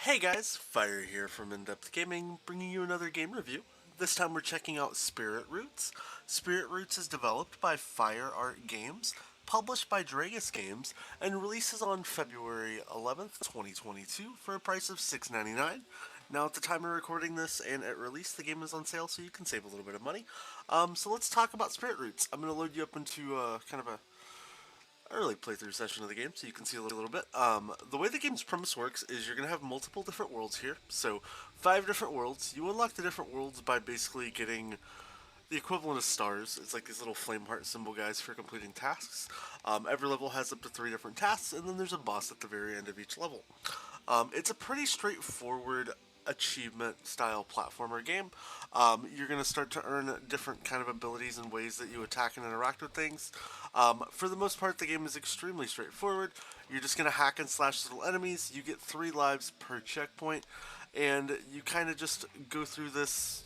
Hey guys, Fire here from InDepth Gaming, bringing you another game review. This time we're checking out Spirit Roots. Spirit Roots is developed by Fire Art Games, published by Dragus Games, and releases on February 11th, 2022 for a price of $6.99. Now at the time of recording this and at release, the game is on sale so you can save a little bit of money. So let's talk about Spirit Roots. I'm going to load you up into kind of a early playthrough session of the game so you can see a little bit. The way the game's premise works is you're going to have multiple different worlds here. So 5 different worlds. You unlock the different worlds by basically getting the equivalent of stars. It's like these little flame heart symbol guys for completing tasks. Every level has up to 3 different tasks, and then there's a boss at the very end of each level. It's a pretty straightforward achievement style platformer game. You're going to start to earn different kind of abilities and ways that you attack and interact with things. For the most part, the game is extremely straightforward. You're just going to hack and slash little enemies. You get 3 lives per checkpoint, and you kind of just go through this,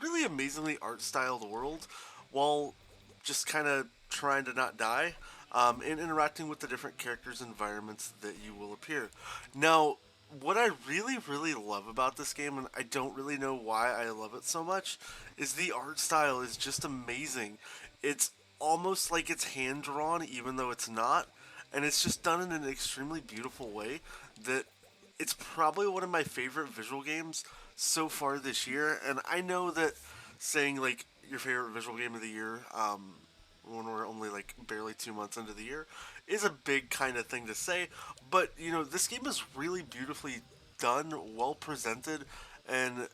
really amazingly art styled world while just kind of trying to not die, and interacting with the different characters and environments that you will appear. Now, what I really love about this game, and I don't really know why I love it so much, is the art style is just amazing. It's almost like it's hand drawn, even though it's not, and it's just done in an extremely beautiful way that it's probably one of my favorite visual games so far this year. And I know that saying like your favorite visual game of the year, when we're only like barely 2 months into the year, is a big kind of thing to say. But this game is really beautifully done, well presented, and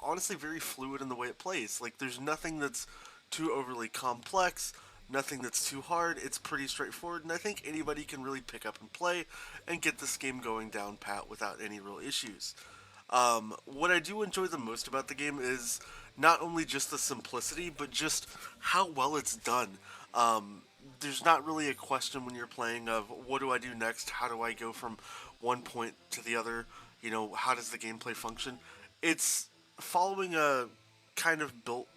honestly very fluid in the way it plays. Like there's nothing that's too overly complex, nothing that's too hard. It's pretty straightforward, and I think anybody can really pick up and play and get this game going down pat without any real issues. What I do enjoy the most about the game is not only just the simplicity, but just how well it's done. There's not really a question when you're playing of what do I do next? How do I go from one point to the other? How does the gameplay function? It's following a kind of built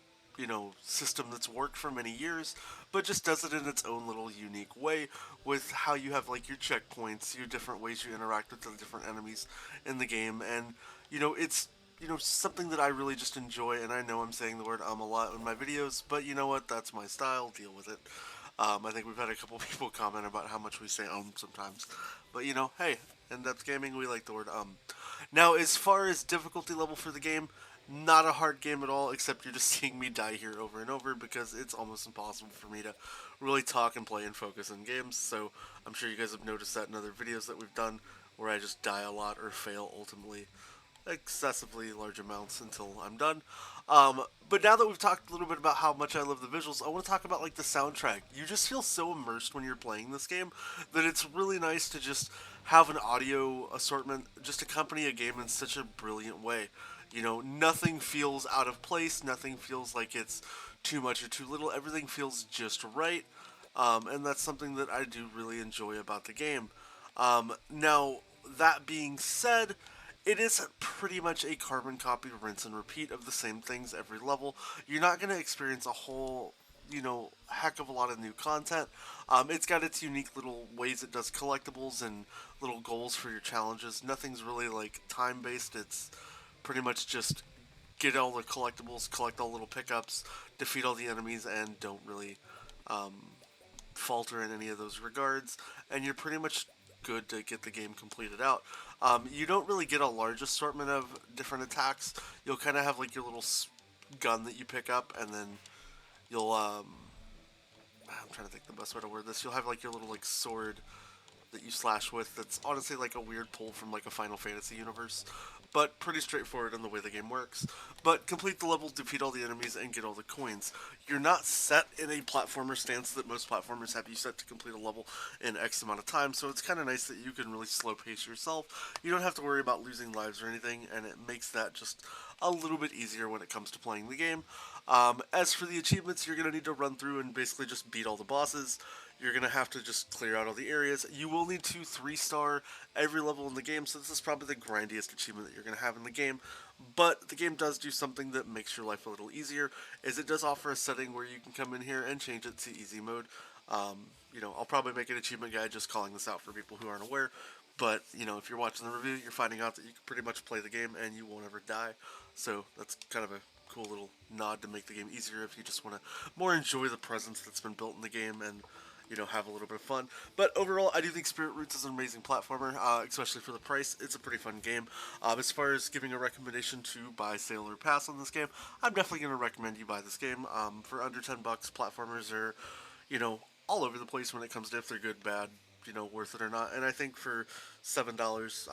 system that's worked for many years, but just does it in its own little unique way with how you have like your checkpoints, your different ways you interact with the different enemies in the game, and it's something that I really just enjoy. And I know I'm saying the word a lot in my videos, but you know what? That's my style. Deal with it. I think we've had a couple people comment about how much we say sometimes, but hey, InDepth Gaming, we like the word. Now, as far as difficulty level for the game, not a hard game at all, except you're just seeing me die here over and over because it's almost impossible for me to really talk and play and focus in games. So I'm sure you guys have noticed that in other videos that we've done where I just die a lot or fail ultimately excessively large amounts until I'm done. But now that we've talked a little bit about how much I love the visuals, I want to talk about like the soundtrack. You just feel so immersed when you're playing this game that it's really nice to just have an audio assortment just accompany a game in such a brilliant way. Nothing feels out of place, nothing feels like it's too much or too little, everything feels just right. And that's something that I do really enjoy about the game. Now, that being said, it is pretty much a carbon copy, rinse and repeat of the same things every level. You're not going to experience a whole, heck of a lot of new content. It's got its unique little ways it does collectibles and little goals for your challenges. Nothing's really like time based. It's pretty much just get all the collectibles, collect all the little pickups, defeat all the enemies, and don't really falter in any of those regards. And you're pretty much good to get the game completed out. You don't really get a large assortment of different attacks. You'll kind of have like your little gun that you pick up, and then you'll I'm trying to think the best way to word this. You'll have like your little like sword that you slash with. That's honestly like a weird pull from like a Final Fantasy universe, but pretty straightforward in the way the game works. But complete the level, defeat all the enemies, and get all the coins. You're not set in a platformer stance that most platformers have you set to complete a level in X amount of time, so it's kind of nice that you can really slow pace yourself. You don't have to worry about losing lives or anything, and it makes that just a little bit easier when it comes to playing the game. As for the achievements, you're going to need to run through and basically just beat all the bosses. You're going to have to just clear out all the areas. You will need to 3-star every level in the game, so this is probably the grindiest achievement that you're going to have in the game. But the game does do something that makes your life a little easier, is it does offer a setting where you can come in here and change it to easy mode. I'll probably make an achievement guide just calling this out for people who aren't aware. But, you know, if you're watching the review, you're finding out that you can pretty much play the game and you won't ever die. So that's kind of a cool little nod to make the game easier if you just want to more enjoy the presence that's been built in the game and, you know, have a little bit of fun. But overall, I do think Spirit Roots is an amazing platformer, especially for the price. It's a pretty fun game. As far as giving a recommendation to buy, sale, or pass on this game, I'm definitely going to recommend you buy this game. For under $10, platformers are, you know, all over the place when it comes to if they're good, bad, you know, worth it or not. And I think for $7,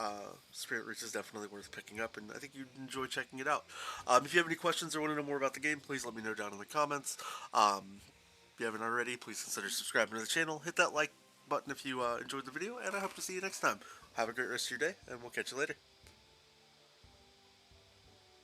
Spirit Roots is definitely worth picking up, and I think you'd enjoy checking it out. If you have any questions or want to know more about the game, please let me know down in the comments. If you haven't already, please consider subscribing to the channel. Hit that like button if you enjoyed the video, and I hope to see you next time. Have a great rest of your day, and we'll catch you later.